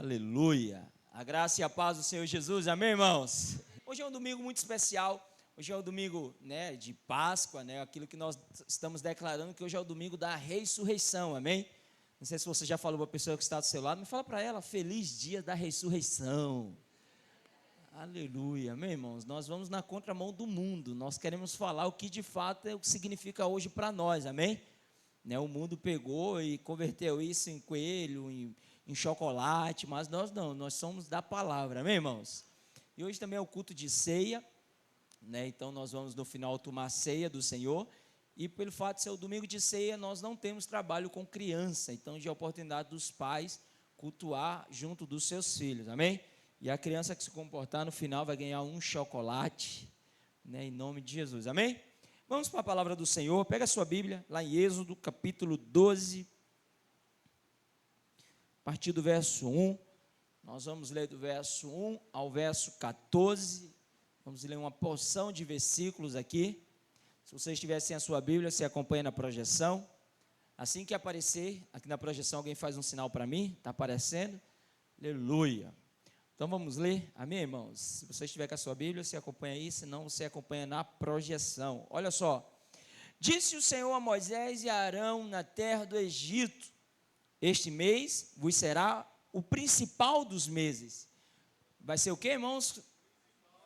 Aleluia. A graça e a paz do Senhor Jesus, amém, irmãos? Hoje é um domingo muito especial. Hoje é o domingo, de Páscoa, aquilo que nós estamos declarando que hoje é o domingo da ressurreição, amém? Não sei se você já falou para a pessoa que está do seu lado, mas fala para ela, feliz dia da ressurreição. Aleluia, amém, irmãos? Nós vamos na contramão do mundo, nós queremos falar o que de fato é o que significa hoje para nós, amém? O mundo pegou e converteu isso em coelho, em chocolate, mas nós não, nós somos da palavra, amém, irmãos? E hoje também é o culto de ceia, então nós vamos no final tomar a ceia do Senhor, e pelo fato de ser o domingo de ceia, nós não temos trabalho com criança, então já é a oportunidade dos pais cultuar junto dos seus filhos, amém? E a criança que se comportar no final vai ganhar um chocolate, em nome de Jesus, amém? Vamos para a palavra do Senhor, pega a sua Bíblia, lá em Êxodo, capítulo 12, a partir do verso 1, nós vamos ler do verso 1 ao verso 14, vamos ler uma porção de versículos aqui. Se você estiver sem a sua Bíblia, você acompanha na projeção, assim que aparecer, aqui na projeção alguém faz um sinal para mim, está aparecendo, aleluia. Então vamos ler, amém, irmãos? Se você estiver com a sua Bíblia, você acompanha aí, senão você acompanha na projeção. Olha só, disse o Senhor a Moisés e a Arão na terra do Egito, este mês vos será o principal dos meses. Vai ser o que, irmãos?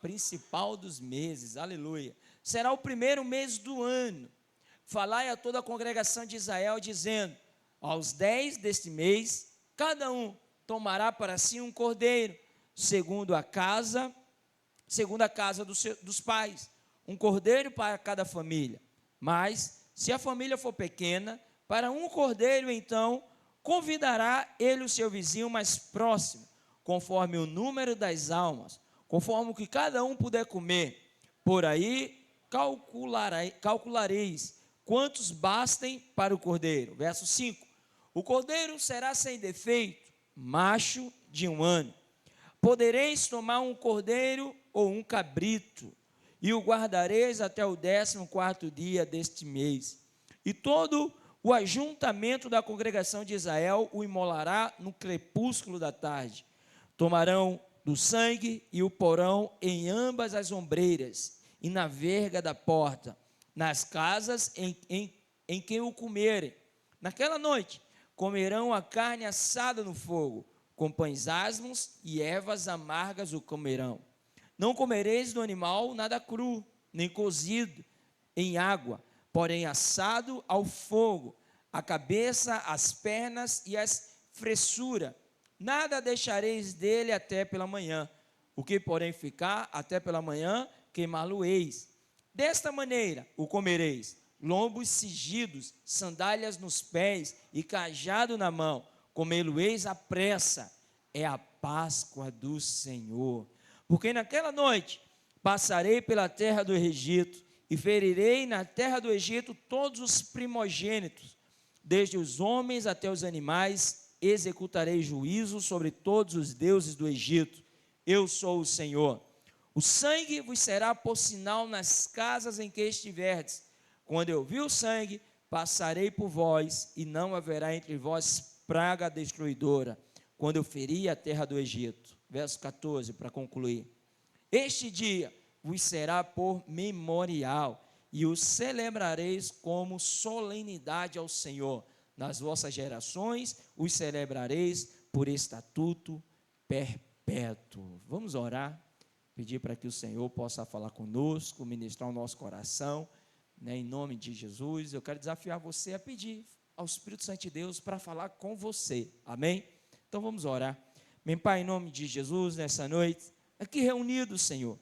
Principal dos meses, aleluia. Será o primeiro mês do ano. Falai a toda a congregação de Israel, dizendo, aos 10 deste mês, cada um tomará para si um cordeiro, segundo a casa dos pais, um cordeiro para cada família. Mas, se a família for pequena, para um cordeiro, então, convidará ele o seu vizinho mais próximo, conforme o número das almas, conforme o que cada um puder comer. Por aí calculareis quantos bastem para o cordeiro. Verso 5. O cordeiro será sem defeito, macho de 1 ano. Podereis tomar um cordeiro ou um cabrito, e o guardareis até o 14º dia deste mês. E todo o ajuntamento da congregação de Israel o imolará no crepúsculo da tarde. Tomarão do sangue e o porão em ambas as ombreiras e na verga da porta, nas casas em que o comerem. Naquela noite comerão a carne assada no fogo, com pães asmos e ervas amargas o comerão. Não comereis do animal nada cru, nem cozido em água, porém assado ao fogo, a cabeça, as pernas e as fressura. Nada deixareis dele até pela manhã. O que, porém, ficar até pela manhã, queimá-lo-eis. Desta maneira o comereis, lombos cingidos, sandálias nos pés e cajado na mão. Comê-lo-eis à pressa, é a Páscoa do Senhor. Porque naquela noite passarei pela terra do Egito, e ferirei na terra do Egito todos os primogênitos, desde os homens até os animais, executarei juízo sobre todos os deuses do Egito. Eu sou o Senhor. O sangue vos será por sinal nas casas em que estiverdes. Quando eu vi o sangue, passarei por vós, e não haverá entre vós praga destruidora, quando eu ferir a terra do Egito. Verso 14, para concluir. Este dia vos será por memorial, e o celebrareis como solenidade ao Senhor. Nas vossas gerações os celebrareis por estatuto perpétuo. Vamos orar, pedir para que o Senhor possa falar conosco, ministrar o nosso coração, em nome de Jesus. Eu quero desafiar você a pedir ao Espírito Santo de Deus para falar com você, amém? Então vamos orar. Meu Pai, em nome de Jesus, nessa noite, aqui reunidos, Senhor,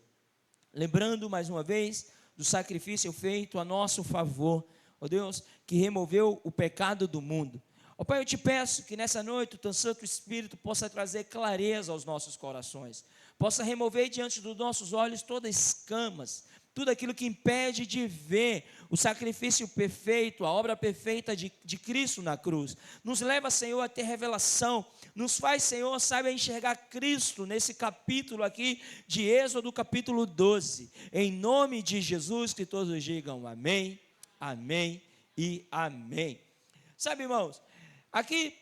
lembrando mais uma vez do sacrifício feito a nosso favor, ó Deus, que removeu o pecado do mundo. Ó Pai, eu te peço que nessa noite o teu Santo Espírito possa trazer clareza aos nossos corações, possa remover diante dos nossos olhos todas as escamas, tudo aquilo que impede de ver o sacrifício perfeito, a obra perfeita de Cristo na cruz. Nos leva, Senhor, a ter revelação, nos faz, Senhor, saiba enxergar Cristo nesse capítulo aqui de Êxodo, capítulo 12. Em nome de Jesus, que todos digam amém, amém e amém. Sabe, irmãos, aqui,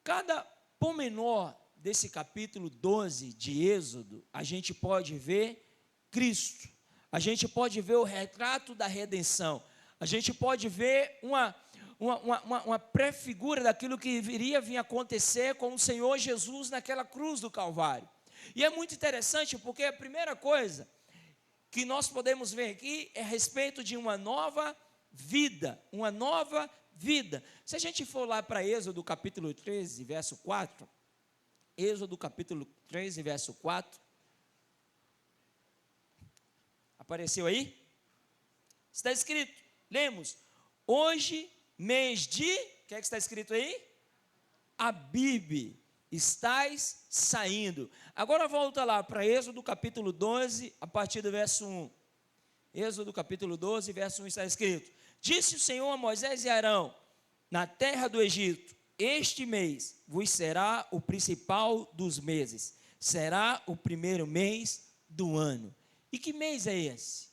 cada pormenor desse capítulo 12 de Êxodo, a gente pode ver Cristo, a gente pode ver o retrato da redenção, a gente pode ver uma prefigura daquilo que iria vir acontecer com o Senhor Jesus naquela cruz do Calvário. E é muito interessante porque a primeira coisa que nós podemos ver aqui é a respeito de uma nova vida, uma nova vida. Se a gente for lá para Êxodo capítulo 13, verso 4, Êxodo capítulo 13, verso 4, apareceu aí? Está escrito, lemos, hoje, mês de, o que é que está escrito aí? Abib, estais saindo. Agora volta lá para Êxodo capítulo 12, a partir do verso 1. Êxodo capítulo 12, verso 1 está escrito, disse o Senhor a Moisés e Arão, na terra do Egito, este mês vos será o principal dos meses, será o primeiro mês do ano. E que mês é esse?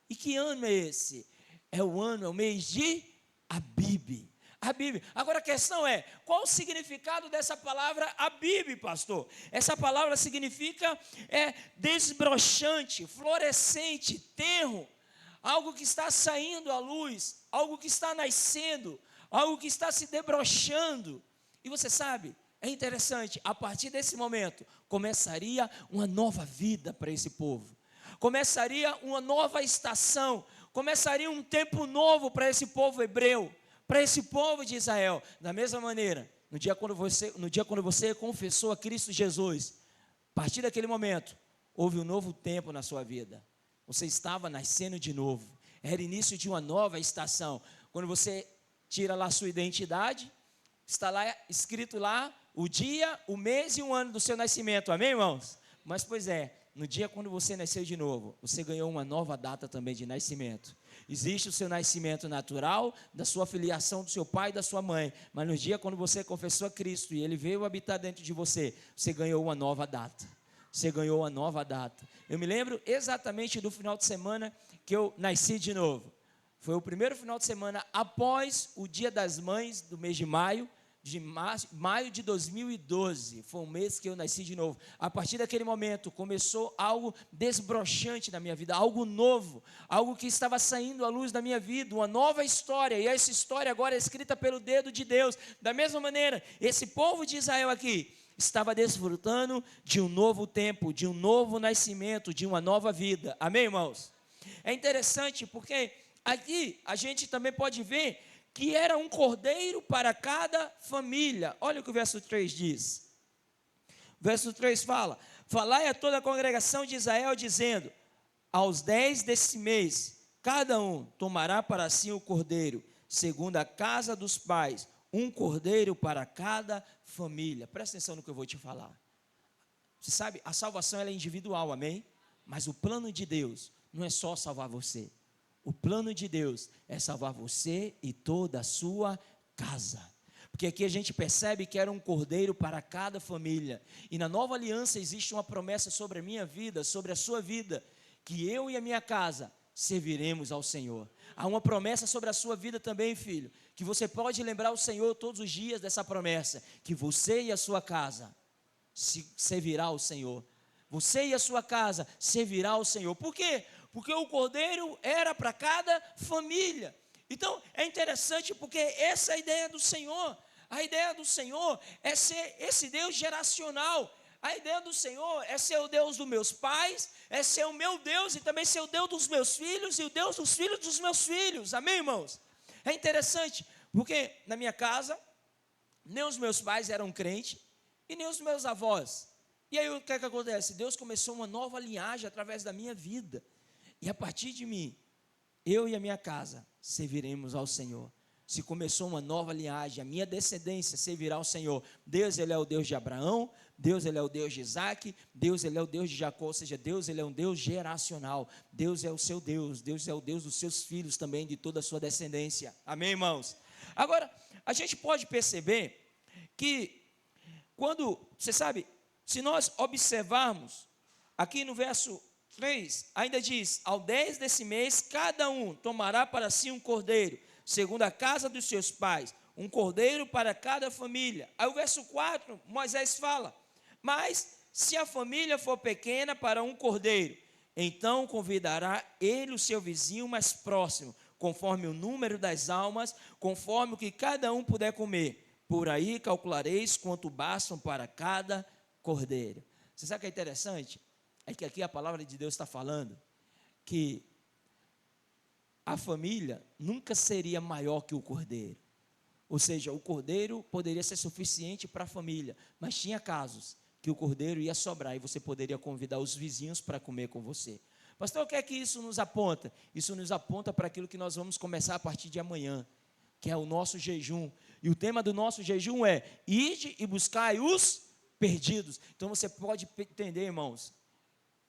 E que ano é esse? É o mês de Abib. Abib. Agora a questão é, qual o significado dessa palavra Abib, pastor? Essa palavra significa desbrochante, florescente, tenro, algo que está saindo à luz, algo que está nascendo, algo que está se debrochando. E você sabe, é interessante, a partir desse momento, começaria uma nova vida para esse povo. Começaria uma nova estação, começaria um tempo novo para esse povo hebreu, para esse povo de Israel. Da mesma maneira, no dia quando você confessou a Cristo Jesus, a partir daquele momento, houve um novo tempo na sua vida. Você estava nascendo de novo, era início de uma nova estação. Quando você tira lá a sua identidade, está lá escrito lá o dia, o mês e o ano do seu nascimento, amém, irmãos? Mas, pois é, no dia quando você nasceu de novo, você ganhou uma nova data também de nascimento. Existe o seu nascimento natural, da sua filiação do seu pai e da sua mãe, mas no dia quando você confessou a Cristo e Ele veio habitar dentro de você, você ganhou uma nova data. Você ganhou uma nova data. Eu me lembro exatamente do final de semana que eu nasci de novo. Foi o primeiro final de semana após o Dia das Mães do mês de maio de 2012, foi um mês que eu nasci de novo. A partir daquele momento, começou algo desbrochante na minha vida, algo novo, algo que estava saindo à luz da minha vida, uma nova história, e essa história agora é escrita pelo dedo de Deus. Da mesma maneira, esse povo de Israel aqui, estava desfrutando de um novo tempo, de um novo nascimento, de uma nova vida, amém, irmãos? É interessante porque aqui a gente também pode ver que era um cordeiro para cada família. Olha o que o verso 3 diz. O verso 3 fala, falai a toda a congregação de Israel, dizendo, aos 10 desse mês, cada um tomará para si um cordeiro, segundo a casa dos pais, um cordeiro para cada família. Presta atenção no que eu vou te falar. Você sabe, a salvação ela é individual, amém? Mas o plano de Deus não é só salvar você. O plano de Deus é salvar você e toda a sua casa. Porque aqui a gente percebe que era um cordeiro para cada família. E na nova aliança existe uma promessa sobre a minha vida, sobre a sua vida, que eu e a minha casa serviremos ao Senhor. Há uma promessa sobre a sua vida também, filho, que você pode lembrar o Senhor todos os dias dessa promessa, que você e a sua casa servirá ao Senhor. Você e a sua casa servirá ao Senhor. Por quê? Porque o cordeiro era para cada família. Então, é interessante porque essa é a ideia do Senhor. A ideia do Senhor é ser esse Deus geracional. A ideia do Senhor é ser o Deus dos meus pais, é ser o meu Deus e também ser o Deus dos meus filhos e o Deus dos filhos dos meus filhos. Amém, irmãos? É interessante porque na minha casa, nem os meus pais eram crentes e nem os meus avós. E aí o que é que acontece? Deus começou uma nova linhagem através da minha vida. E a partir de mim, eu e a minha casa serviremos ao Senhor. Se começou uma nova linhagem, a minha descendência servirá ao Senhor. Deus, Ele é o Deus de Abraão, Deus, Ele é o Deus de Isaac, Deus, Ele é o Deus de Jacó, ou seja, Deus, Ele é um Deus geracional. Deus é o seu Deus, Deus é o Deus dos seus filhos também, de toda a sua descendência. Amém, irmãos? Agora, a gente pode perceber que quando, você sabe, se nós observarmos, aqui no verso 3, ainda diz, ao 10 desse mês, cada um tomará para si um cordeiro, segundo a casa dos seus pais, um cordeiro para cada família. Aí o verso 4, Moisés fala, Mas se a família for pequena para um cordeiro, então convidará ele o seu vizinho mais próximo, conforme o número das almas, conforme o que cada um puder comer. Por aí calculareis quanto bastam para cada cordeiro. Você sabe o que é interessante? É que aqui a palavra de Deus está falando que a família nunca seria maior que o cordeiro. Ou seja, o cordeiro poderia ser suficiente para a família, mas tinha casos que o cordeiro ia sobrar e você poderia convidar os vizinhos para comer com você. Pastor, o que é que isso nos aponta? Isso nos aponta para aquilo que nós vamos começar a partir de amanhã, que é o nosso jejum. E o tema do nosso jejum é: ide e buscai os perdidos. Então você pode entender, irmãos,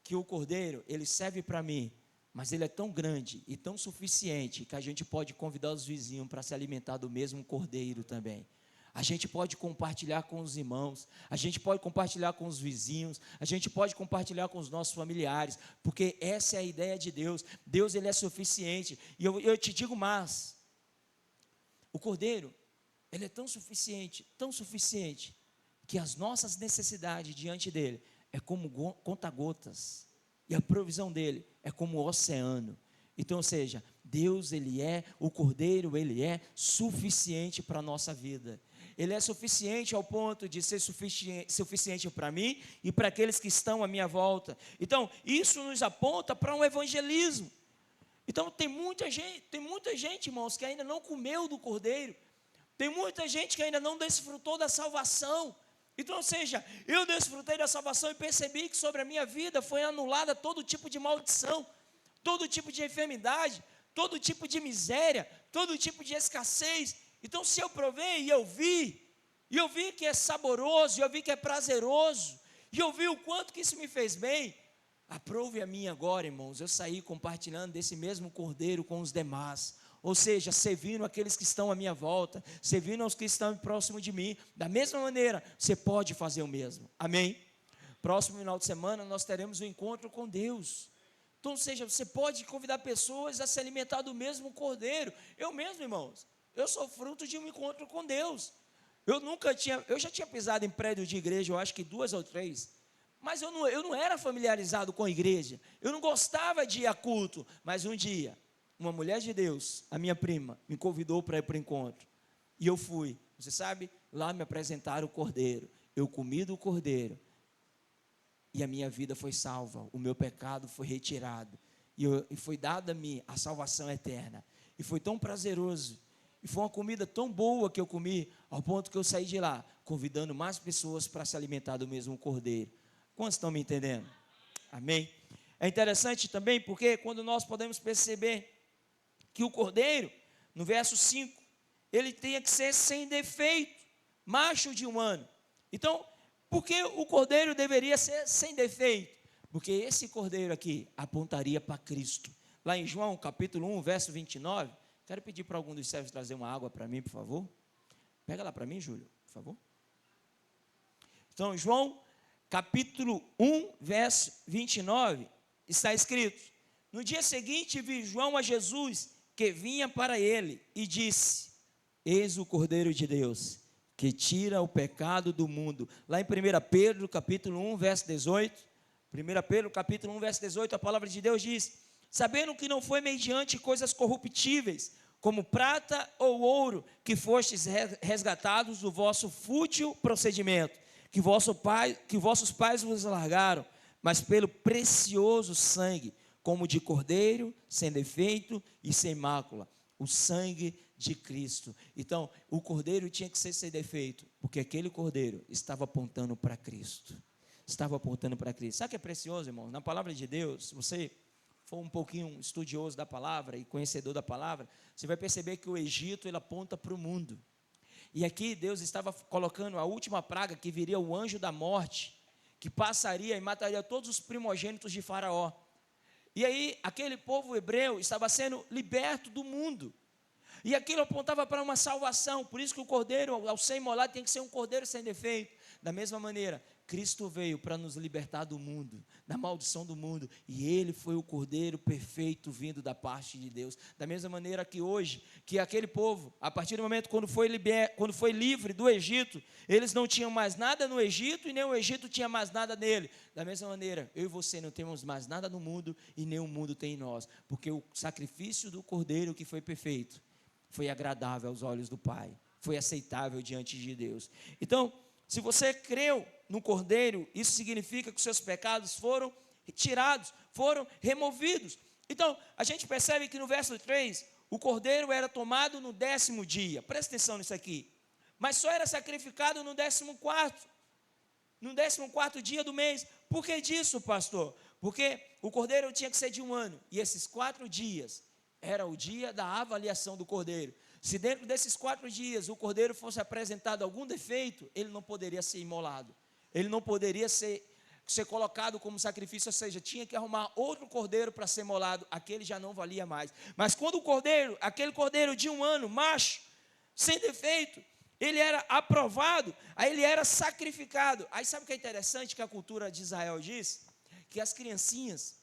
que o cordeiro, ele serve para mim, mas ele é tão grande e tão suficiente que a gente pode convidar os vizinhos para se alimentar do mesmo cordeiro também. A gente pode compartilhar com os irmãos, a gente pode compartilhar com os vizinhos, a gente pode compartilhar com os nossos familiares, porque essa é a ideia de Deus. Deus, ele é suficiente. E eu te digo mais, o cordeiro, ele é tão suficiente, que as nossas necessidades diante dele é como conta-gotas, e a provisão dele é como o oceano. Então, ou seja, Deus, ele é, o cordeiro, ele é suficiente para a nossa vida. Ele é suficiente ao ponto de ser suficiente para mim e para aqueles que estão à minha volta. Então, isso nos aponta para um evangelismo. Então, tem muita gente, irmãos, que ainda não comeu do cordeiro. Tem muita gente que ainda não desfrutou da salvação. Então, ou seja, eu desfrutei da salvação e percebi que sobre a minha vida foi anulada todo tipo de maldição, todo tipo de enfermidade, todo tipo de miséria, todo tipo de escassez. Então, se eu provei e eu vi que é saboroso, e eu vi que é prazeroso, e eu vi o quanto que isso me fez bem, aprove a mim agora, irmãos, eu saí compartilhando desse mesmo cordeiro com os demais. Ou seja, servindo aqueles que estão à minha volta, servindo aos que estão próximo de mim. Da mesma maneira, você pode fazer o mesmo. Amém? Próximo final de semana, nós teremos um encontro com Deus. Então, ou seja, você pode convidar pessoas a se alimentar do mesmo cordeiro. Eu mesmo, irmãos, eu sou fruto de um encontro com Deus. Eu já tinha pisado em prédio de igreja, eu acho que 2 ou 3, mas eu não era familiarizado com a igreja, eu não gostava de ir a culto, mas um dia, uma mulher de Deus, a minha prima, me convidou para ir para o encontro, e eu fui. Você sabe, lá me apresentaram o cordeiro, eu comi do cordeiro, e a minha vida foi salva, o meu pecado foi retirado, e foi dada a mim a salvação eterna, e foi tão prazeroso, e foi uma comida tão boa que eu comi, ao ponto que eu saí de lá, convidando mais pessoas para se alimentar do mesmo cordeiro. Quantos estão me entendendo? Amém? É interessante também, porque quando nós podemos perceber que o cordeiro, no verso 5, ele tinha que ser sem defeito, macho de um ano. Então, por que o cordeiro deveria ser sem defeito? Porque esse cordeiro aqui apontaria para Cristo. Lá em João, capítulo 1, verso 29, quero pedir para algum dos servos trazer uma água para mim, por favor. Pega lá para mim, Júlio, por favor. Então, João, capítulo 1, verso 29, está escrito: no dia seguinte vi João a Jesus, que vinha para ele, e disse: eis o Cordeiro de Deus, que tira o pecado do mundo. Lá em 1 Pedro, capítulo 1, verso 18, 1 Pedro, capítulo 1, verso 18, a palavra de Deus diz: sabendo que não foi mediante coisas corruptíveis, como prata ou ouro, que fostes resgatados do vosso fútil procedimento, que vossos pais vos largaram, mas pelo precioso sangue, como de cordeiro, sem defeito e sem mácula, o sangue de Cristo. Então, o cordeiro tinha que ser sem defeito, porque aquele cordeiro estava apontando para Cristo. Estava apontando para Cristo. Sabe o que é precioso, irmão? Na palavra de Deus, se você for um pouquinho estudioso da palavra e conhecedor da palavra, você vai perceber que o Egito, ele aponta para o mundo. E aqui Deus estava colocando a última praga, que viria o anjo da morte, que passaria e mataria todos os primogênitos de Faraó. E aí, aquele povo hebreu estava sendo liberto do mundo. E aquilo apontava para uma salvação. Por isso que o cordeiro, ao ser imolado, tem que ser um cordeiro sem defeito. Da mesma maneira Cristo veio para nos libertar do mundo, da maldição do mundo, e Ele foi o Cordeiro perfeito vindo da parte de Deus. Da mesma maneira que hoje, que aquele povo, a partir do momento quando foi livre do Egito, eles não tinham mais nada no Egito e nem o Egito tinha mais nada nele. Da mesma maneira, eu e você não temos mais nada no mundo e nem o mundo tem em nós, porque o sacrifício do Cordeiro que foi perfeito, foi agradável aos olhos do Pai, foi aceitável diante de Deus. Então, se você creu no Cordeiro, isso significa que os seus pecados foram retirados, foram removidos. Então, a gente percebe que no verso 3, o Cordeiro era tomado no 10º dia. Presta atenção nisso aqui. Mas só era sacrificado no 14º dia do mês. Por que disso, pastor? Porque o Cordeiro tinha que ser de 1 ano. E esses 4 dias era o dia da avaliação do Cordeiro. Se dentro desses 4 dias o Cordeiro fosse apresentado algum defeito, ele não poderia ser imolado. Ele não poderia ser colocado como sacrifício, ou seja, tinha que arrumar outro cordeiro para ser imolado, aquele já não valia mais. Mas quando o cordeiro, aquele cordeiro de 1 ano, macho, sem defeito, ele era aprovado, aí ele era sacrificado. Aí sabe o que é interessante que a cultura de Israel diz? Que as criancinhas,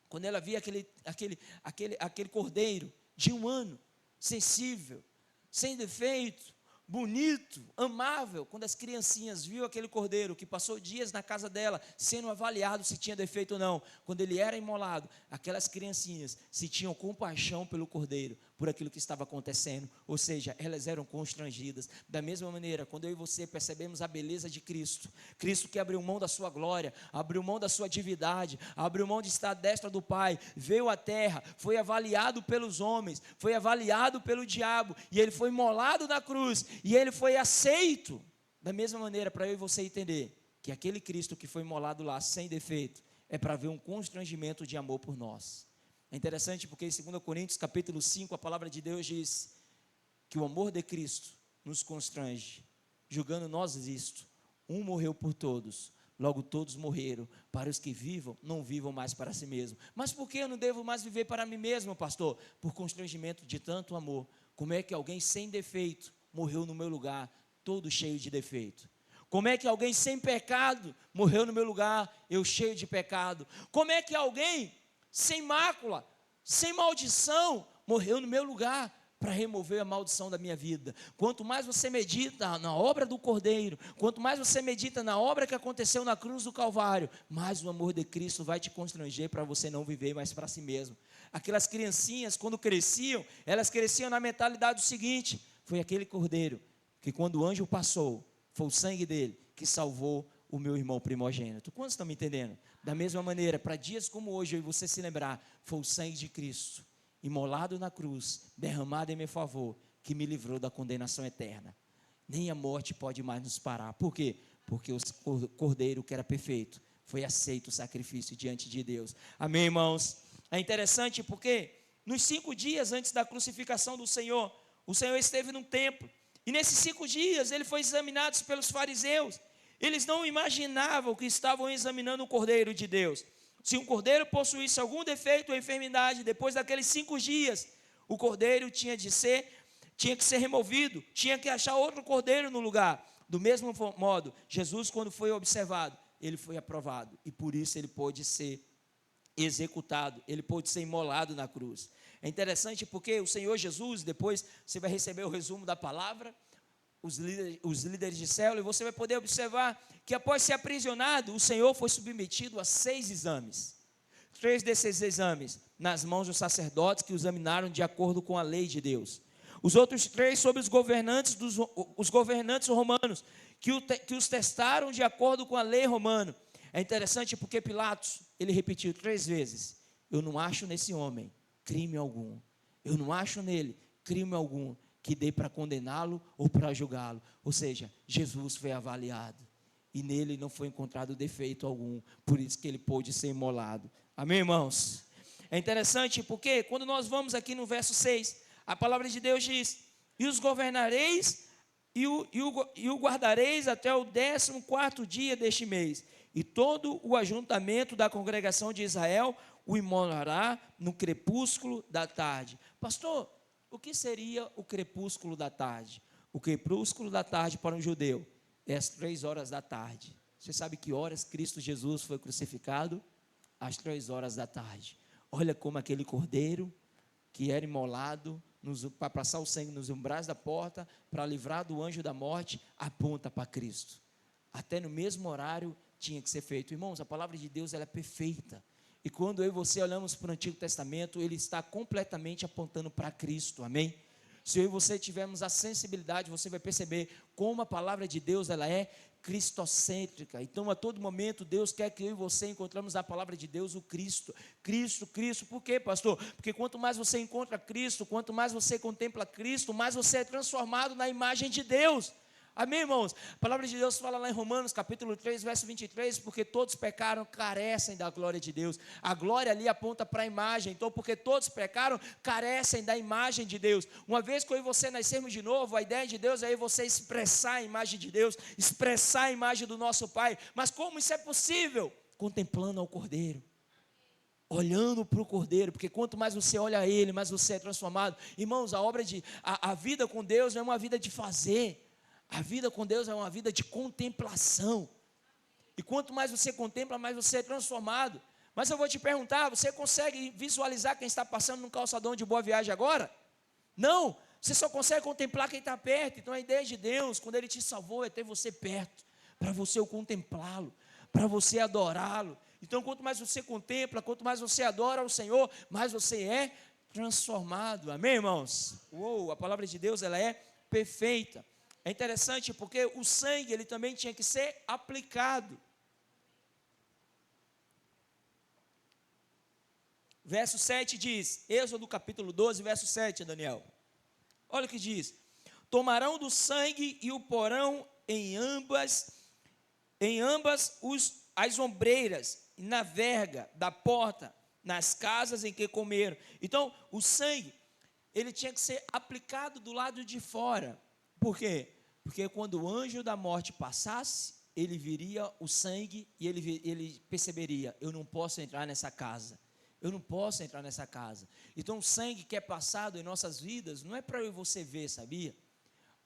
quando ela via aquele cordeiro de 1 ano, sensível, sem defeito, bonito, amável, quando as criancinhas viam aquele cordeiro que passou dias na casa dela, sendo avaliado se tinha defeito ou não, quando ele era imolado, aquelas criancinhas se tinham compaixão pelo cordeiro, por aquilo que estava acontecendo, ou seja, elas eram constrangidas. Da mesma maneira, quando eu e você percebemos a beleza de Cristo, Cristo que abriu mão da sua glória, abriu mão da sua divindade, abriu mão de estar à destra do Pai, veio à terra, foi avaliado pelos homens, foi avaliado pelo diabo, e ele foi imolado na cruz, e ele foi aceito. Da mesma maneira, para eu e você entender que aquele Cristo que foi imolado lá sem defeito, é para ver um constrangimento de amor por nós. É interessante porque em 2 Coríntios capítulo 5, a palavra de Deus diz que o amor de Cristo nos constrange, julgando nós isto: um morreu por todos, logo todos morreram, para os que vivam, não vivam mais para si mesmos. Mas por que eu não devo mais viver para mim mesmo, pastor? Por constrangimento de tanto amor. Como é que alguém sem defeito morreu no meu lugar, todo cheio de defeito? Como é que alguém sem pecado morreu no meu lugar, eu cheio de pecado? Como é que alguém sem mácula, sem maldição, morreu no meu lugar para remover a maldição da minha vida? Quanto mais você medita na obra do Cordeiro, quanto mais você medita na obra que aconteceu na cruz do Calvário, mais o amor de Cristo vai te constranger para você não viver mais para si mesmo. Aquelas criancinhas, quando cresciam, elas cresciam na mentalidade do seguinte: foi aquele Cordeiro que, quando o anjo passou, foi o sangue dele que salvou o meu irmão primogênito. Quantos estão me entendendo? Da mesma maneira, para dias como hoje, eu e você se lembrar, foi o sangue de Cristo, imolado na cruz, derramado em meu favor, que me livrou da condenação eterna. Nem a morte pode mais nos parar. Por quê? Porque o Cordeiro, que era perfeito, foi aceito o sacrifício diante de Deus. Amém, irmãos? É interessante porque nos 5 dias antes da crucificação do Senhor, o Senhor esteve num templo, e nesses 5 dias ele foi examinado pelos fariseus. Eles não imaginavam que estavam examinando o Cordeiro de Deus. Se um cordeiro possuísse algum defeito ou enfermidade, depois daqueles 5 dias, o cordeiro tinha que ser removido, tinha que achar outro cordeiro no lugar. Do mesmo modo, Jesus, quando foi observado, ele foi aprovado, e por isso ele pôde ser executado, ele pôde ser imolado na cruz. É interessante porque o Senhor Jesus, depois você vai receber o resumo da palavra, os líderes de célula, e você vai poder observar que após ser aprisionado, o Senhor foi submetido a 6 exames. 3 desses exames nas mãos dos sacerdotes, que o examinaram de acordo com a lei de Deus. Os outros 3 sobre os governantes romanos, que os testaram de acordo com a lei romana. É interessante porque Pilatos, ele repetiu 3 vezes: eu não acho nesse homem crime algum, eu não acho nele crime algum que dê para condená-lo ou para julgá-lo. Ou seja, Jesus foi avaliado e nele não foi encontrado defeito algum, por isso que ele pôde ser imolado. Amém, irmãos? É interessante porque quando nós vamos aqui no verso 6, a palavra de Deus diz: e os governareis e o guardareis até o 14º dia deste mês, e todo o ajuntamento da congregação de Israel o imolará no crepúsculo da tarde. Pastor, o que seria o crepúsculo da tarde? O crepúsculo da tarde para um judeu é às 3 horas da tarde. Você sabe que horas Cristo Jesus foi crucificado? Às 3 horas da tarde. Olha como aquele cordeiro que era imolado para passar o sangue nos umbrais da porta, para livrar do anjo da morte, aponta para Cristo. Até no mesmo horário tinha que ser feito. Irmãos, a palavra de Deus ela é perfeita. E quando eu e você olhamos para o Antigo Testamento, ele está completamente apontando para Cristo, amém? Se eu e você tivermos a sensibilidade, você vai perceber como a palavra de Deus ela é cristocêntrica. Então, a todo momento, Deus quer que eu e você encontremos na palavra de Deus o Cristo. Cristo, Cristo. Por quê, pastor? Porque quanto mais você encontra Cristo, quanto mais você contempla Cristo, mais você é transformado na imagem de Deus. Amém, irmãos? A palavra de Deus fala lá em Romanos, capítulo 3, verso 23, porque todos pecaram, carecem da glória de Deus. A glória ali aponta para a imagem. Então, porque todos pecaram, carecem da imagem de Deus. Uma vez que eu e você nascermos de novo, a ideia de Deus é você expressar a imagem de Deus, expressar a imagem do nosso Pai. Mas como isso é possível? Contemplando ao Cordeiro. Olhando para o Cordeiro, porque quanto mais você olha a Ele, mais você é transformado. Irmãos, a vida com Deus não é uma vida de fazer. A vida com Deus é uma vida de contemplação. E quanto mais você contempla, mais você é transformado. Mas eu vou te perguntar, você consegue visualizar quem está passando no calçadão de Boa Viagem agora? Não, você só consegue contemplar quem está perto. Então a ideia de Deus, quando Ele te salvou, é ter você perto, para você o contemplá-lo, para você adorá-lo. Então quanto mais você contempla, quanto mais você adora ao Senhor, mais você é transformado. Amém, irmãos? A palavra de Deus ela é perfeita. É interessante porque o sangue ele também tinha que ser aplicado. Verso 7 diz, Êxodo capítulo 12, verso 7, Daniel. Olha o que diz: tomarão do sangue e o porão em ambas as ombreiras, na verga da porta, nas casas em que comeram. Então, o sangue, ele tinha que ser aplicado do lado de fora. Por quê? Porque quando o anjo da morte passasse, ele viria o sangue e ele perceberia, eu não posso entrar nessa casa. Eu não posso entrar nessa casa. Então o sangue que é passado em nossas vidas, não é para eu e você ver, sabia?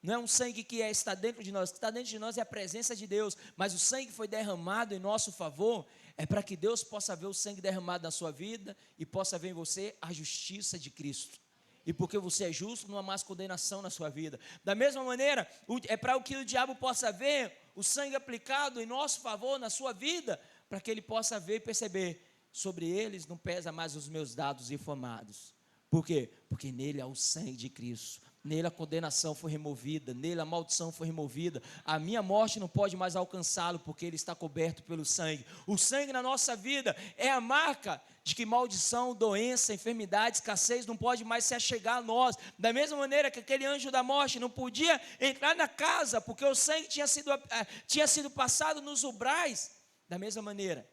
Não é um sangue que está dentro de nós. O que está dentro de nós é a presença de Deus. Mas o sangue que foi derramado em nosso favor, é para que Deus possa ver o sangue derramado na sua vida e possa ver em você a justiça de Cristo. E porque você é justo, não há mais condenação na sua vida. Da mesma maneira, é para que o diabo possa ver o sangue aplicado em nosso favor na sua vida, para que ele possa ver e perceber, sobre eles não pesa mais os meus dados infamados. Por quê? Porque nele há o sangue de Cristo. Nele a condenação foi removida, nele a maldição foi removida, a minha morte não pode mais alcançá-lo, porque ele está coberto pelo sangue. O sangue na nossa vida é a marca de que maldição, doença, enfermidade, escassez não pode mais se achegar a nós. Da mesma maneira que aquele anjo da morte não podia entrar na casa, porque o sangue tinha sido passado nos umbrais. Da mesma maneira,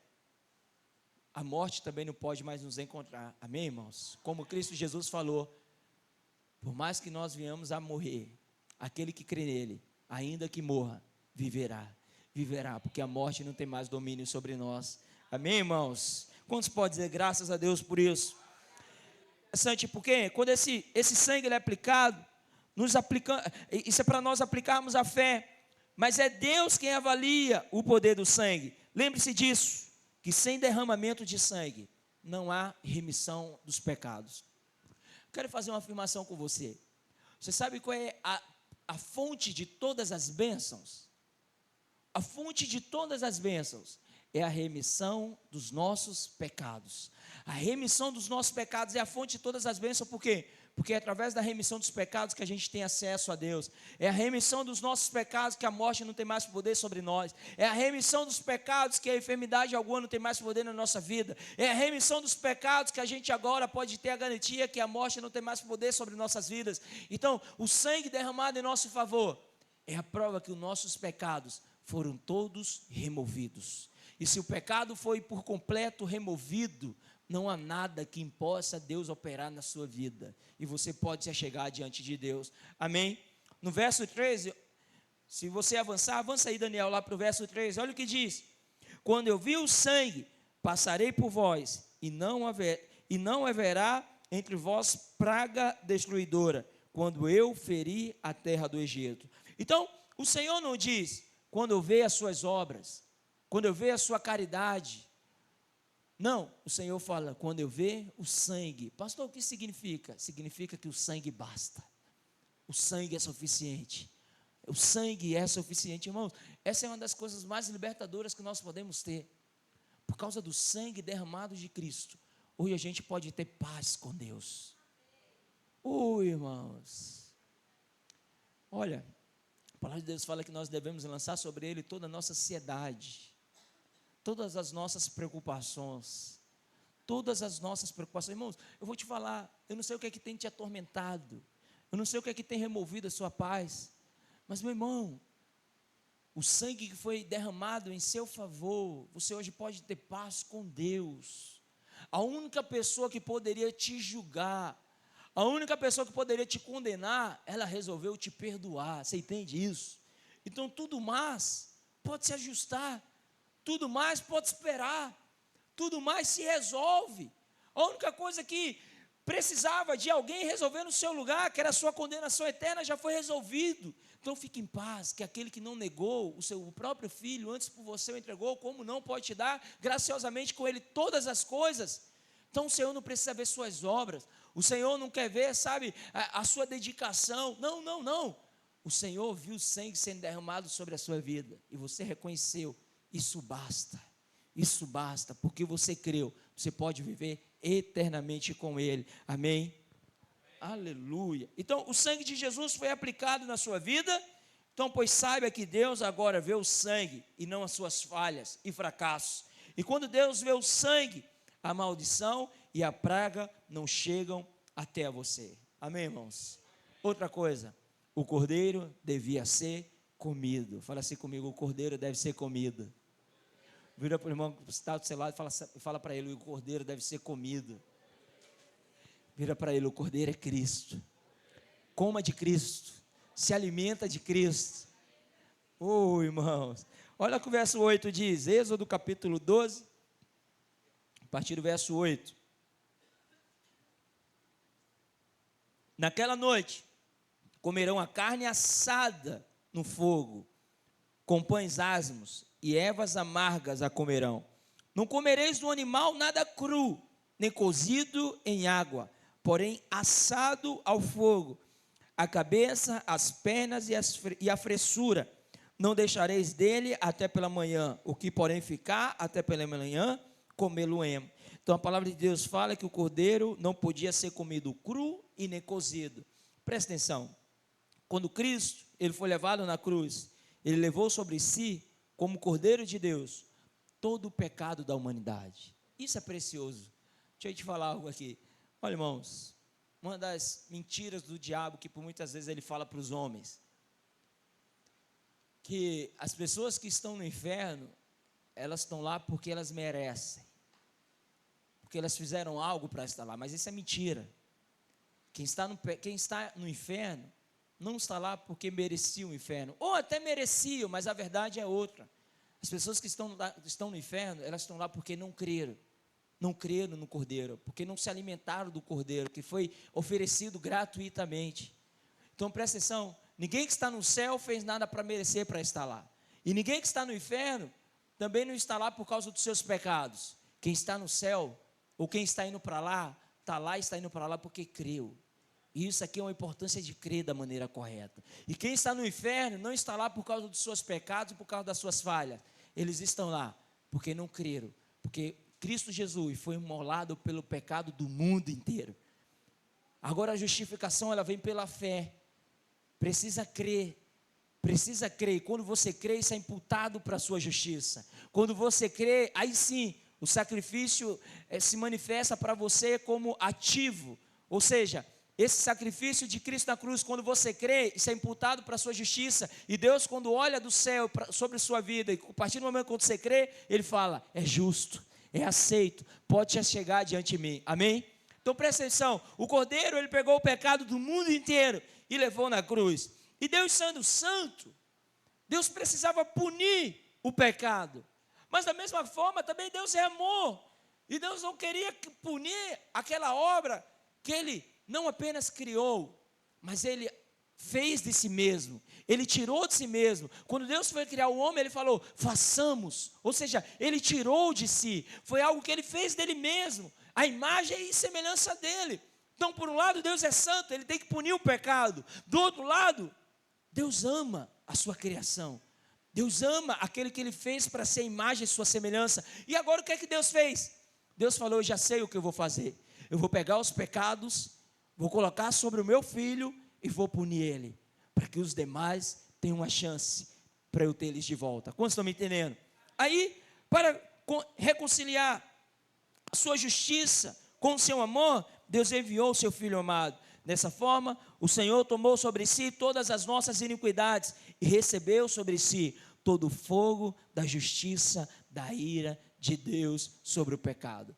a morte também não pode mais nos encontrar. Amém, irmãos? Como Cristo Jesus falou, por mais que nós venhamos a morrer, aquele que crê nele, ainda que morra, viverá, porque a morte não tem mais domínio sobre nós. Amém, irmãos? Quantos podem dizer graças a Deus por isso? Interessante, porque quando esse sangue ele é aplicado, isso é para nós aplicarmos a fé, mas é Deus quem avalia o poder do sangue. Lembre-se disso, que sem derramamento de sangue, não há remissão dos pecados. Quero fazer uma afirmação com você. Você sabe qual é a fonte de todas as bênçãos? A fonte de todas as bênçãos é a remissão dos nossos pecados. A remissão dos nossos pecados é a fonte de todas as bênçãos. Por quê? Porque é através da remissão dos pecados que a gente tem acesso a Deus. É a remissão dos nossos pecados que a morte não tem mais poder sobre nós. É a remissão dos pecados que a enfermidade alguma não tem mais poder na nossa vida. É a remissão dos pecados que a gente agora pode ter a garantia que a morte não tem mais poder sobre nossas vidas. Então, o sangue derramado em nosso favor é a prova que os nossos pecados foram todos removidos. E se o pecado foi por completo removido, não há nada que impossa Deus operar na sua vida. E você pode se achegar diante de Deus. Amém? No verso 13, se você avança aí, Daniel, lá para o verso 13. Olha o que diz: quando eu vi o sangue, passarei por vós, e não haverá entre vós praga destruidora, quando eu ferir a terra do Egito. Então, o Senhor não diz, quando eu ver as suas obras. quando eu ver a sua caridade. Não, o Senhor fala, quando eu ver o sangue. Pastor, o que significa? Significa que o sangue basta. O sangue é suficiente. O sangue é suficiente, irmãos. Essa é uma das coisas mais libertadoras que nós podemos ter. Por causa do sangue derramado de Cristo, hoje a gente pode ter paz com Deus. Irmãos. Olha, a palavra de Deus fala que nós devemos lançar sobre Ele toda a nossa ansiedade, todas as nossas preocupações, irmãos. Eu vou te falar, eu não sei o que é que tem te atormentado, eu não sei o que é que tem removido a sua paz, mas, meu irmão, o sangue que foi derramado em seu favor, você hoje pode ter paz com Deus. A única pessoa que poderia te julgar, a única pessoa que poderia te condenar, ela resolveu te perdoar. Você entende isso? Então tudo mais pode se ajustar, tudo mais pode esperar, tudo mais se resolve. A única coisa que precisava de alguém resolver no seu lugar, que era a sua condenação eterna, já foi resolvido. Então fique em paz, que aquele que não negou o próprio filho, antes por você o entregou, como não pode te dar graciosamente com ele todas as coisas? Então o Senhor não precisa ver suas obras, o Senhor não quer ver, sabe, a sua dedicação, não. O Senhor viu o sangue sendo derramado sobre a sua vida, e você reconheceu, isso basta, porque você creu, você pode viver eternamente com Ele, amém? Aleluia. Então o sangue de Jesus foi aplicado na sua vida. Então, pois saiba que Deus agora vê o sangue e não as suas falhas e fracassos. E quando Deus vê o sangue, a maldição e a praga não chegam até você. Amém, irmãos? Outra coisa, o cordeiro devia ser comido. Fala assim comigo, o cordeiro deve ser comido. Vira para o irmão que está do seu lado e fala para ele, o cordeiro deve ser comido. Vira para ele, o cordeiro é Cristo. Coma de Cristo. Se alimenta de Cristo. Irmãos. Olha o que o verso 8 diz. Êxodo capítulo 12. A partir do verso 8. Naquela noite, comerão a carne assada no fogo, com pães asmos e ervas amargas a comerão. Não comereis do animal nada cru, nem cozido em água, porém assado ao fogo, a cabeça, as pernas e a fressura, não deixareis dele até pela manhã, o que porém ficar até pela manhã, comê-lo-emos. Então a palavra de Deus fala que o cordeiro não podia ser comido cru e nem cozido. Presta atenção, quando Cristo, ele foi levado na cruz, ele levou sobre si, como cordeiro de Deus, todo o pecado da humanidade. Isso é precioso. Deixa eu te falar algo aqui. Olha, irmãos, uma das mentiras do diabo que por muitas vezes ele fala para os homens, que as pessoas que estão no inferno, elas estão lá porque elas merecem, porque elas fizeram algo para estar lá, mas isso é mentira. Quem está no inferno, não está lá porque merecia o inferno, ou até mereciam, mas a verdade é outra. As pessoas que estão no inferno, elas estão lá porque não creram no Cordeiro, porque não se alimentaram do Cordeiro, que foi oferecido gratuitamente. Então presta atenção, ninguém que está no céu fez nada para merecer para estar lá, e ninguém que está no inferno, também não está lá por causa dos seus pecados. Quem está no céu, ou quem está indo para lá, está lá e está indo para lá porque creu. E isso aqui é uma importância de crer da maneira correta. E quem está no inferno, não está lá por causa dos seus pecados e por causa das suas falhas. Eles estão lá porque não creram, porque Cristo Jesus foi imolado pelo pecado do mundo inteiro. Agora a justificação, ela vem pela fé. Precisa crer. E quando você crê, isso é imputado para a sua justiça. Quando você crê, aí sim, o sacrifício se manifesta para você como ativo. Ou seja, esse sacrifício de Cristo na cruz, quando você crê, isso é imputado para a sua justiça. E Deus, quando olha do céu sobre a sua vida, e a partir do momento que você crê, Ele fala, é justo, é aceito, pode chegar diante de mim, amém? Então presta atenção, o Cordeiro, ele pegou o pecado do mundo inteiro e levou na cruz. E Deus sendo santo, Deus precisava punir o pecado, mas da mesma forma também Deus é amor, e Deus não queria punir aquela obra que Ele não apenas criou, mas Ele fez de si mesmo, ele tirou de si mesmo. Quando Deus foi criar o homem, ele falou, façamos, ou seja, ele tirou de si, foi algo que ele fez dele mesmo, a imagem e semelhança dele. Então, por um lado, Deus é santo, ele tem que punir o pecado. Do outro lado, Deus ama a sua criação, Deus ama aquele que ele fez para ser a imagem e sua semelhança. E agora o que é que Deus fez? Deus falou, eu já sei o que eu vou fazer, eu vou pegar os pecados, vou colocar sobre o meu filho e vou punir ele, para que os demais tenham uma chance para eu ter eles de volta. Quantos estão me entendendo? Aí, para reconciliar a sua justiça com o seu amor, Deus enviou o seu Filho amado. Dessa forma, o Senhor tomou sobre si todas as nossas iniquidades e recebeu sobre si todo o fogo da justiça, da ira de Deus sobre o pecado.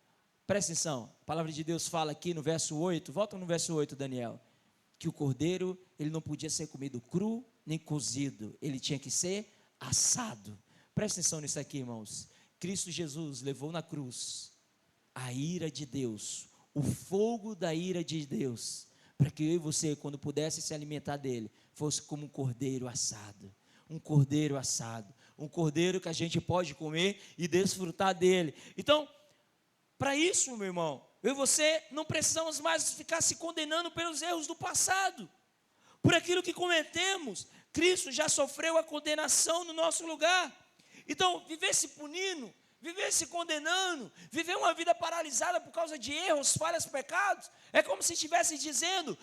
Presta atenção, a palavra de Deus fala aqui no verso 8, volta no verso 8, Daniel, que o cordeiro, ele não podia ser comido cru, nem cozido, ele tinha que ser assado. Presta atenção nisso aqui, irmãos. Cristo Jesus levou na cruz a ira de Deus, o fogo da ira de Deus, para que eu e você, quando pudesse se alimentar dele, fosse como um cordeiro assado, um cordeiro assado, um cordeiro que a gente pode comer e desfrutar dele. Então, para isso, meu irmão, eu e você não precisamos mais ficar se condenando pelos erros do passado, por aquilo que cometemos. Cristo já sofreu a condenação no nosso lugar. Então, viver se punindo, viver se condenando, viver uma vida paralisada por causa de erros, falhas, pecados, é como se estivesse dizendo,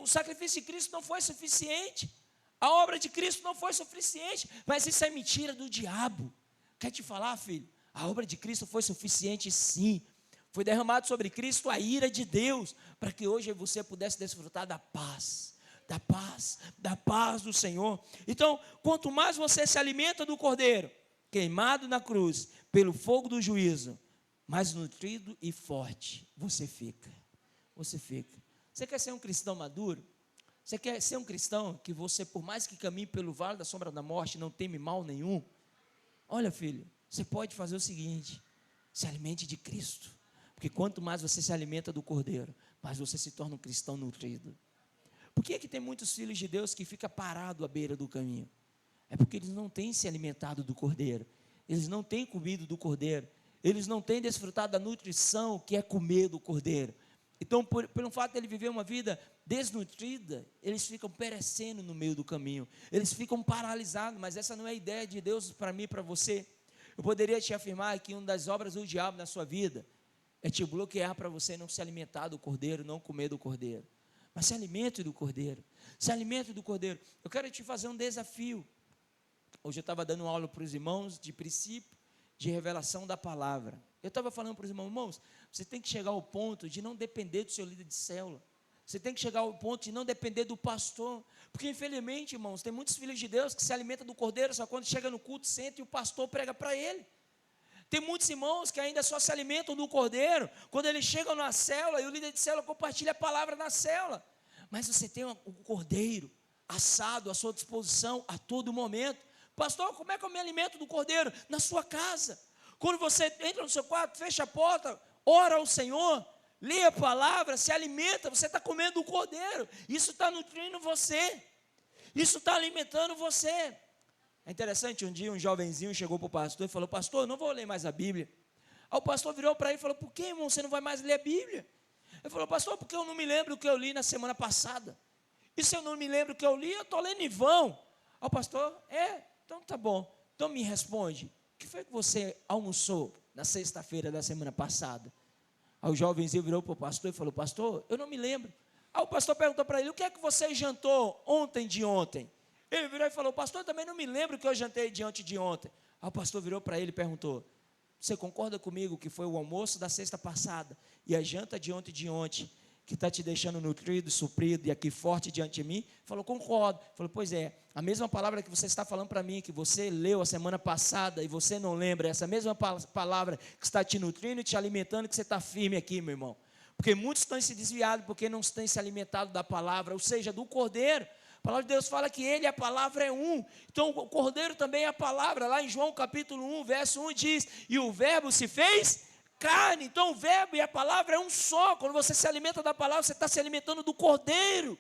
o sacrifício de Cristo não foi suficiente, a obra de Cristo não foi suficiente, mas isso é mentira do diabo. Quer te falar, filho? A obra de Cristo foi suficiente, sim. Foi derramado sobre Cristo a ira de Deus, para que hoje você pudesse desfrutar da paz, da paz, da paz do Senhor. Então, quanto mais você se alimenta do Cordeiro, queimado na cruz, pelo fogo do juízo, mais nutrido e forte você fica. Você fica. Você quer ser um cristão maduro? Você quer ser um cristão que você, por mais que caminhe pelo vale da sombra da morte, não teme mal nenhum? Olha, filho, você pode fazer o seguinte: se alimente de Cristo, porque quanto mais você se alimenta do Cordeiro, mais você se torna um cristão nutrido. Por que é que tem muitos filhos de Deus que ficam parados à beira do caminho? É porque eles não têm se alimentado do Cordeiro, eles não têm comido do Cordeiro, eles não têm desfrutado da nutrição que é comer do Cordeiro. Então, pelo fato de ele viver uma vida desnutrida, eles ficam perecendo no meio do caminho, eles ficam paralisados. Mas essa não é a ideia de Deus para mim e para você. Eu poderia te afirmar que uma das obras do diabo na sua vida é te bloquear para você não se alimentar do Cordeiro, não comer do Cordeiro. Mas se alimente do Cordeiro, se alimente do Cordeiro. Eu quero te fazer um desafio. Hoje eu estava dando aula para os irmãos de princípio de revelação da palavra. Eu estava falando para os irmãos, você tem que chegar ao ponto de não depender do seu líder de célula. Você tem que chegar ao ponto de não depender do pastor. Porque infelizmente, irmãos, tem muitos filhos de Deus que se alimentam do Cordeiro, só quando chega no culto, senta e o pastor prega para ele. Tem muitos irmãos que ainda só se alimentam do Cordeiro quando eles chegam na célula e o líder de célula compartilha a palavra na célula. Mas você tem o Cordeiro assado à sua disposição a todo momento. Pastor, como é que eu me alimento do Cordeiro? Na sua casa. Quando você entra no seu quarto, fecha a porta, ora ao Senhor, lê a palavra, se alimenta, você está comendo o Cordeiro. Isso está nutrindo você. Isso está alimentando você. É interessante, um dia um jovenzinho chegou para o pastor e falou: pastor, eu não vou ler mais a Bíblia. Aí o pastor virou para ele e falou: por que, irmão, você não vai mais ler a Bíblia? Ele falou: pastor, porque eu não me lembro o que eu li na semana passada. E se eu não me lembro o que eu li, eu estou lendo em vão. Aí o pastor: então tá bom. Então me responde, o que foi que você almoçou na sexta-feira da semana passada? Aí o jovenzinho virou para o pastor e falou: pastor, eu não me lembro. Aí o pastor perguntou para ele: o que é que você jantou ontem de ontem? Ele virou e falou: pastor, eu também não me lembro o que eu jantei diante de ontem. Aí o pastor virou para ele e perguntou: você concorda comigo que foi o almoço da sexta passada e a janta de ontem que está te deixando nutrido, suprido e aqui forte diante de mim? Falou: concordo. Falou: pois é, a mesma palavra que você está falando para mim, que você leu a semana passada e você não lembra, essa mesma palavra que está te nutrindo e te alimentando, que você está firme aqui, meu irmão. Porque muitos estão se desviados porque não têm se alimentado da palavra, ou seja, do Cordeiro. A palavra de Deus fala que ele e a palavra é um. Então o Cordeiro também é a palavra. Lá em João capítulo 1, verso 1 diz: e o verbo se fez carne. Então o verbo e a palavra é um só. Quando você se alimenta da palavra, você está se alimentando do Cordeiro.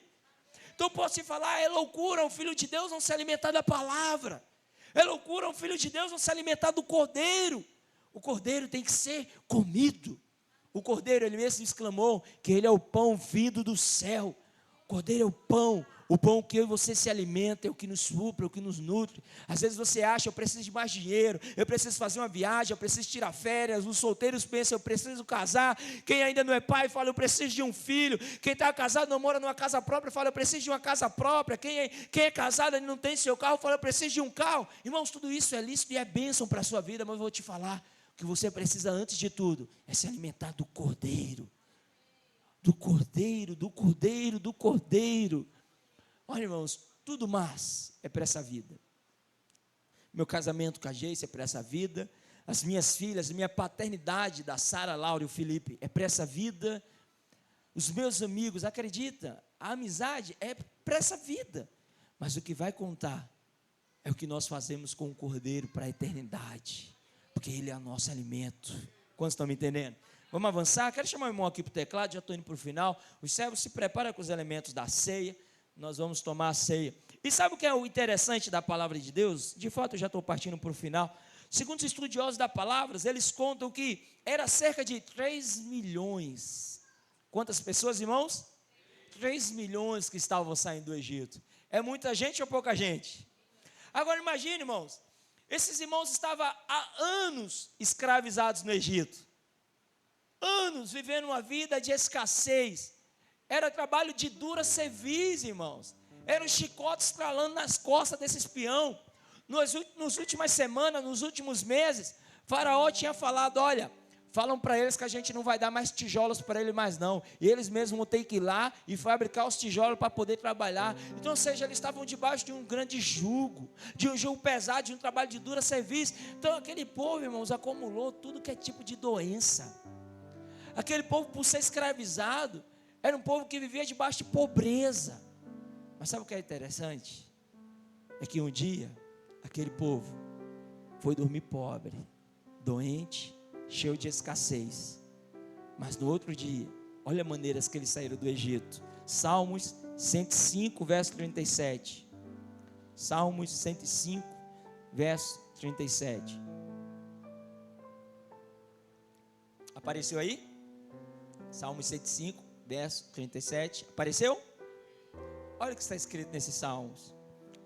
Então eu posso te falar, é loucura um filho de Deus não se alimentar da palavra. É loucura um filho de Deus não se alimentar do cordeiro. O cordeiro tem que ser comido. O cordeiro, ele mesmo exclamou que ele é o pão vindo do céu. O cordeiro é o pão que eu e você se alimenta, é o que nos supre, é o que nos nutre. Às vezes você acha, eu preciso de mais dinheiro, eu preciso fazer uma viagem, eu preciso tirar férias. Os solteiros pensam, eu preciso casar. Quem ainda não é pai fala, eu preciso de um filho. Quem está casado não mora numa casa própria, fala, eu preciso de uma casa própria. Quem é casado e não tem seu carro, fala, eu preciso de um carro. Irmãos, tudo isso é lícito e é bênção para a sua vida, mas eu vou te falar, o que você precisa antes de tudo é se alimentar do cordeiro. Do cordeiro, do cordeiro, do cordeiro. Olha, irmãos, tudo mais é para essa vida. Meu casamento com a Geice é para essa vida. As minhas filhas, minha paternidade da Sara, Laura e o Felipe é para essa vida. Os meus amigos, acredita, a amizade é para essa vida. Mas o que vai contar é o que nós fazemos com o cordeiro para a eternidade. Porque ele é o nosso alimento. Quantos estão me entendendo? Vamos avançar? Quero chamar o irmão aqui para o teclado, já estou indo para o final. Os servos se preparam com os elementos da ceia. Nós vamos tomar a ceia. E sabe o que é o interessante da palavra de Deus? De fato, eu já estou partindo para o final. Segundo os estudiosos da palavra, eles contam que era cerca de 3 milhões. Quantas pessoas, irmãos? 3 milhões que estavam saindo do Egito. É muita gente ou pouca gente? Agora imagine, irmãos, esses irmãos estavam há anos escravizados no Egito. Anos vivendo uma vida de escassez. Era trabalho de dura cerviz, irmãos. Era o chicote estralando nas costas desse espião. Nas últimas semanas, nos últimos meses, Faraó tinha falado, olha, falam para eles que a gente não vai dar mais tijolos para eles mais não. E eles mesmos vão ter que ir lá e fabricar os tijolos para poder trabalhar. Então, ou seja, eles estavam debaixo de um grande jugo, de um jugo pesado, de um trabalho de dura cerviz. Então, aquele povo, irmãos, acumulou tudo que é tipo de doença. Aquele povo, por ser escravizado, era um povo que vivia debaixo de pobreza. Mas sabe o que é interessante? É que um dia, aquele povo foi dormir pobre, doente, cheio de escassez. Mas no outro dia, olha as maneiras que eles saíram do Egito. Salmos 105, verso 37. Salmos 105, verso 37. Apareceu aí? Salmos 105, verso 37. Apareceu? Olha o que está escrito nesses salmos.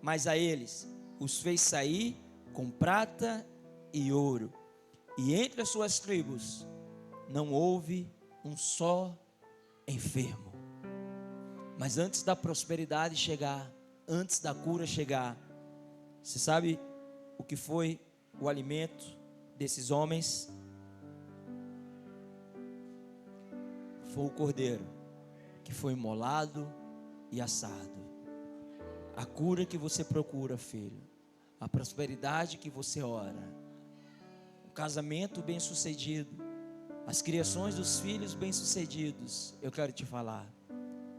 Mas a eles os fez sair com prata e ouro, e entre as suas tribos não houve um só enfermo. Mas antes da prosperidade chegar, antes da cura chegar, você sabe o que foi o alimento desses homens? Foi o cordeiro que foi imolado e assado. A cura que você procura, filho, a prosperidade que você ora, o casamento bem sucedido, as criações dos filhos bem sucedidos. Eu quero te falar,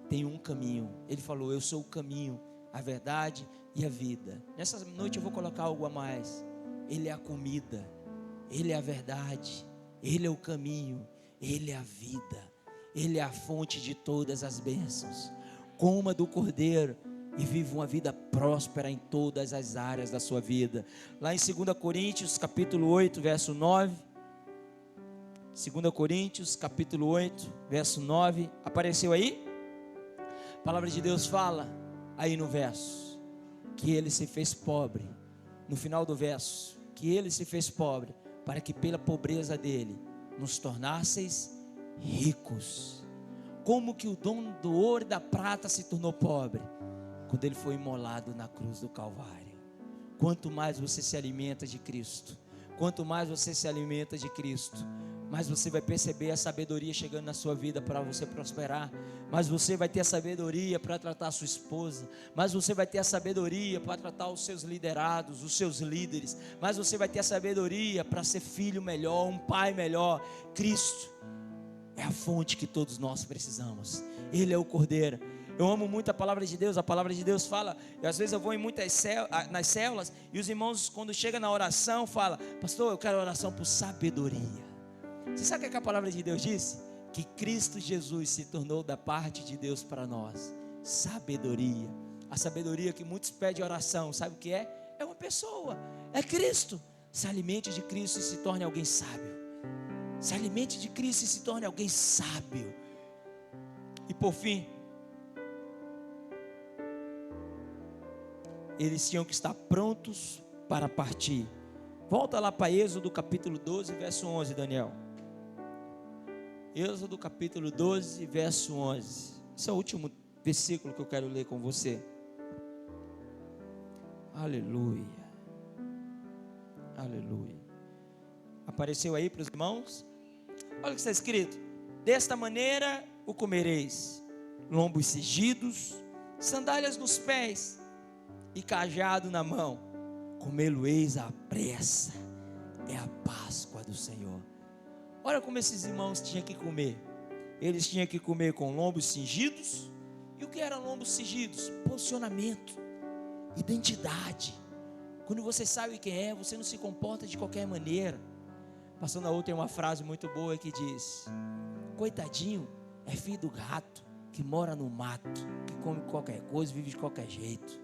tem um caminho. Ele falou, eu sou o caminho, a verdade e a vida. Nessa noite eu vou colocar algo a mais. Ele é a comida, Ele é a verdade, Ele é o caminho, Ele é a vida, Ele é a fonte de todas as bênçãos. Coma do cordeiro e viva uma vida próspera em todas as áreas da sua vida. Lá em 2 Coríntios capítulo 8, verso 9. 2 Coríntios capítulo 8, verso 9. Apareceu aí? A palavra de Deus fala aí no verso que Ele se fez pobre. No final do verso, que Ele se fez pobre, para que pela pobreza dele nos tornasseis ricos. Como que o dono do ouro e da prata se tornou pobre? Quando ele foi imolado na cruz do Calvário. Quanto mais você se alimenta de Cristo, quanto mais você se alimenta de Cristo, mais você vai perceber a sabedoria chegando na sua vida para você prosperar. Mas você vai ter a sabedoria para tratar a sua esposa, mas você vai ter a sabedoria para tratar os seus liderados, os seus líderes, mas você vai ter a sabedoria para ser filho melhor, um pai melhor. Cristo é a fonte que todos nós precisamos. Ele é o cordeiro. Eu amo muito a palavra de Deus. A palavra de Deus fala, às vezes eu vou em muitas nas células, e os irmãos, quando chega na oração, falam, pastor, eu quero oração por sabedoria. Você sabe o que a palavra de Deus disse? Que Cristo Jesus se tornou da parte de Deus para nós sabedoria. A sabedoria que muitos pedem oração, sabe o que é? É uma pessoa, é Cristo. Se alimente de Cristo e se torne alguém sábio. Se alimente de Cristo e se torne alguém sábio. E por fim, eles tinham que estar prontos para partir. Volta lá para Êxodo capítulo 12, verso 11, Daniel. Êxodo capítulo 12, verso 11. Esse é o último versículo que eu quero ler com você. Aleluia. Aleluia. Apareceu aí para os irmãos? Olha o que está escrito: desta maneira o comereis, lombos cingidos, sandálias nos pés e cajado na mão, comê-lo-eis à pressa, é a Páscoa do Senhor. Olha como esses irmãos tinham que comer. Eles tinham que comer com lombos cingidos. E o que eram lombos cingidos? Posicionamento, identidade. Quando você sabe quem é, você não se comporta de qualquer maneira. Pastor Naú tem uma frase muito boa que diz: coitadinho é filho do gato que mora no mato, que come qualquer coisa, vive de qualquer jeito.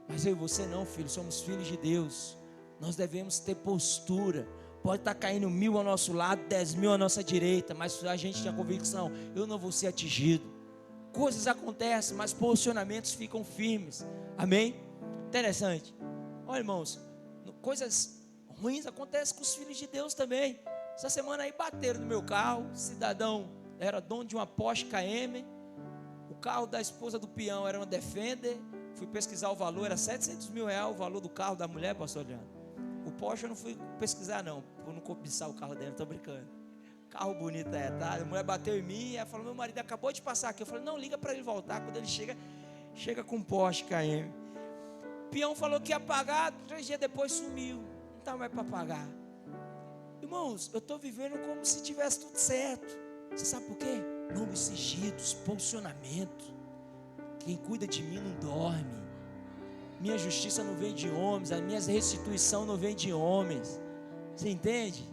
Mas eu e você não, filho, somos filhos de Deus. Nós devemos ter postura. Pode estar caindo 1000 ao nosso lado, 10.000 à nossa direita, mas a gente tem a convicção: eu não vou ser atingido. Coisas acontecem, mas posicionamentos ficam firmes. Amém? Interessante. Olha, irmãos, coisas ruins acontecem com os filhos de Deus também. Essa semana aí bateram no meu carro. O cidadão era dono de uma Porsche KM. O carro da esposa do peão era uma Defender. Fui pesquisar o valor, era 700 mil reais o valor do carro da mulher, pastor Leandro. O Porsche eu não fui pesquisar não, por não cobiçar o carro dela, estou brincando. Carro bonito tá? A mulher bateu em mim e ela falou: meu marido acabou de passar aqui. Eu falei: não, liga para ele voltar. Quando ele chega com um Porsche KM. O peão falou que ia pagar, 3 dias depois sumiu, não estava mais para pagar. Irmãos, eu estou vivendo como se tivesse tudo certo. Você sabe por quê? Lombos cingidos, posicionamento. Quem cuida de mim não dorme. Minha justiça não vem de homens, a minha restituição não vem de homens. Você entende?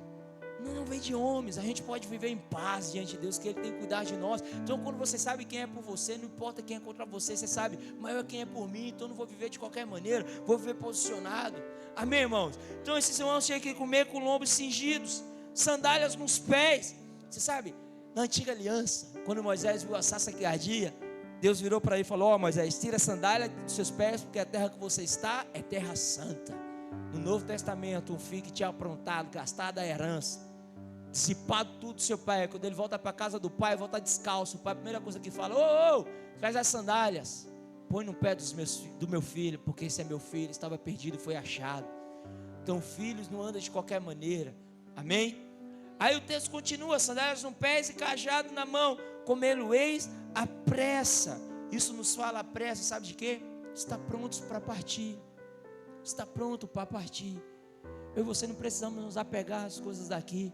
Não vem de homens. A gente pode viver em paz diante de Deus, que Ele tem que cuidar de nós. Então quando você sabe quem é por você, não importa quem é contra você, você sabe, maior é quem é por mim. Então eu não vou viver de qualquer maneira, vou viver posicionado. Amém, irmãos? Então esses irmãos tinham que comer com lombos cingidos, sandálias nos pés. Você sabe, na antiga aliança, quando Moisés viu a sarça que ardia, Deus virou para ele e falou: ó, Moisés, tira a sandália dos seus pés, porque a terra que você está é terra santa. No Novo Testamento, um filho que tinha aprontado, gastado a herança, dissipado tudo do seu pai, quando ele volta para a casa do pai, volta descalço. O pai, a primeira coisa que fala: ô, traz as sandálias, põe no pé do meu filho, porque esse é meu filho, estava perdido e foi achado. Então filhos não andam de qualquer maneira. Amém? Aí o texto continua: sandálias nos pés e cajado na mão, comê-lo-eis à pressa. Isso nos fala a pressa, sabe de quê? Está prontos para partir. Está pronto para partir. Eu e você não precisamos nos apegar às coisas daqui.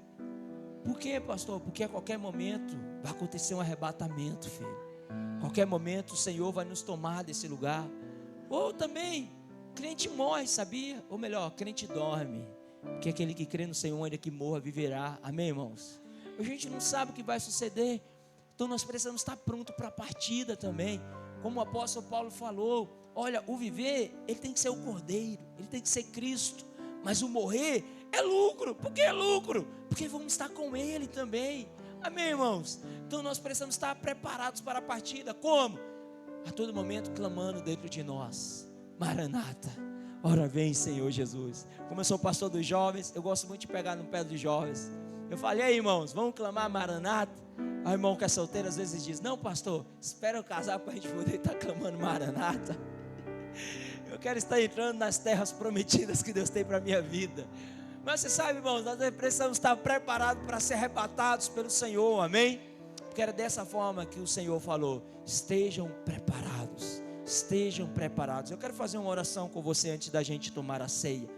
Por quê, pastor? Porque a qualquer momento vai acontecer um arrebatamento, filho. A qualquer momento o Senhor vai nos tomar desse lugar. Ou também, crente morre, sabia? Ou melhor, crente dorme. Porque aquele que crê no Senhor, ainda que morra, viverá. Amém, irmãos? A gente não sabe o que vai suceder. Então nós precisamos estar pronto para a partida também. Como o apóstolo Paulo falou: olha, o viver, ele tem que ser o Cordeiro, ele tem que ser Cristo. Mas o morrer é lucro. Por que é lucro? Porque vamos estar com Ele também. Amém, irmãos? Então nós precisamos estar preparados para a partida. Como? A todo momento clamando dentro de nós: Maranata, ora vem, Senhor Jesus. Como eu sou pastor dos jovens, eu gosto muito de pegar no pé dos jovens. Eu falei: aí, irmãos, vamos clamar Maranata? Aí o irmão que é solteiro às vezes diz: não, pastor, espera eu casar para a gente poder estar clamando Maranata. Eu quero estar entrando nas terras prometidas que Deus tem para a minha vida. Mas você sabe, irmãos, nós precisamos estar preparados para ser arrebatados pelo Senhor, amém? Porque era dessa forma que o Senhor falou: estejam preparados, estejam preparados. Eu quero fazer uma oração com você antes da gente tomar a ceia.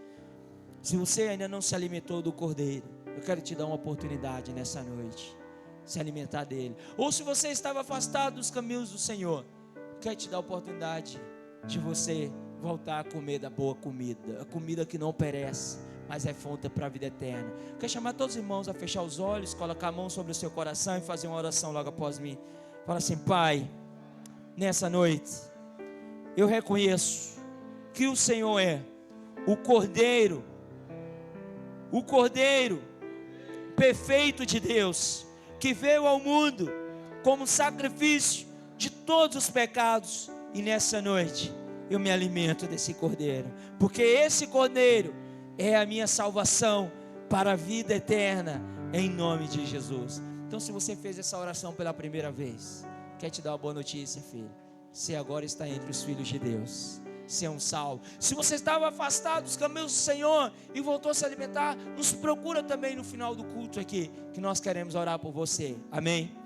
Se você ainda não se alimentou do Cordeiro, eu quero te dar uma oportunidade nessa noite, se alimentar dele. Ou se você estava afastado dos caminhos do Senhor, eu quero te dar a oportunidade de você voltar a comer da boa comida, a comida que não perece, mas é fonte para a vida eterna. Quero chamar todos os irmãos a fechar os olhos, colocar a mão sobre o seu coração e fazer uma oração logo após mim. Fala assim: Pai, nessa noite, eu reconheço que o Senhor é o Cordeiro perfeito de Deus, que veio ao mundo como sacrifício de todos os pecados, e nessa noite eu me alimento desse Cordeiro, porque esse Cordeiro é a minha salvação para a vida eterna, em nome de Jesus. Então, se você fez essa oração pela primeira vez, quer te dar uma boa notícia, filho. Você agora está entre os filhos de Deus. Você é um salvo. Se você estava afastado dos caminhos do Senhor e voltou a se alimentar, nos procura também no final do culto aqui, que nós queremos orar por você. Amém?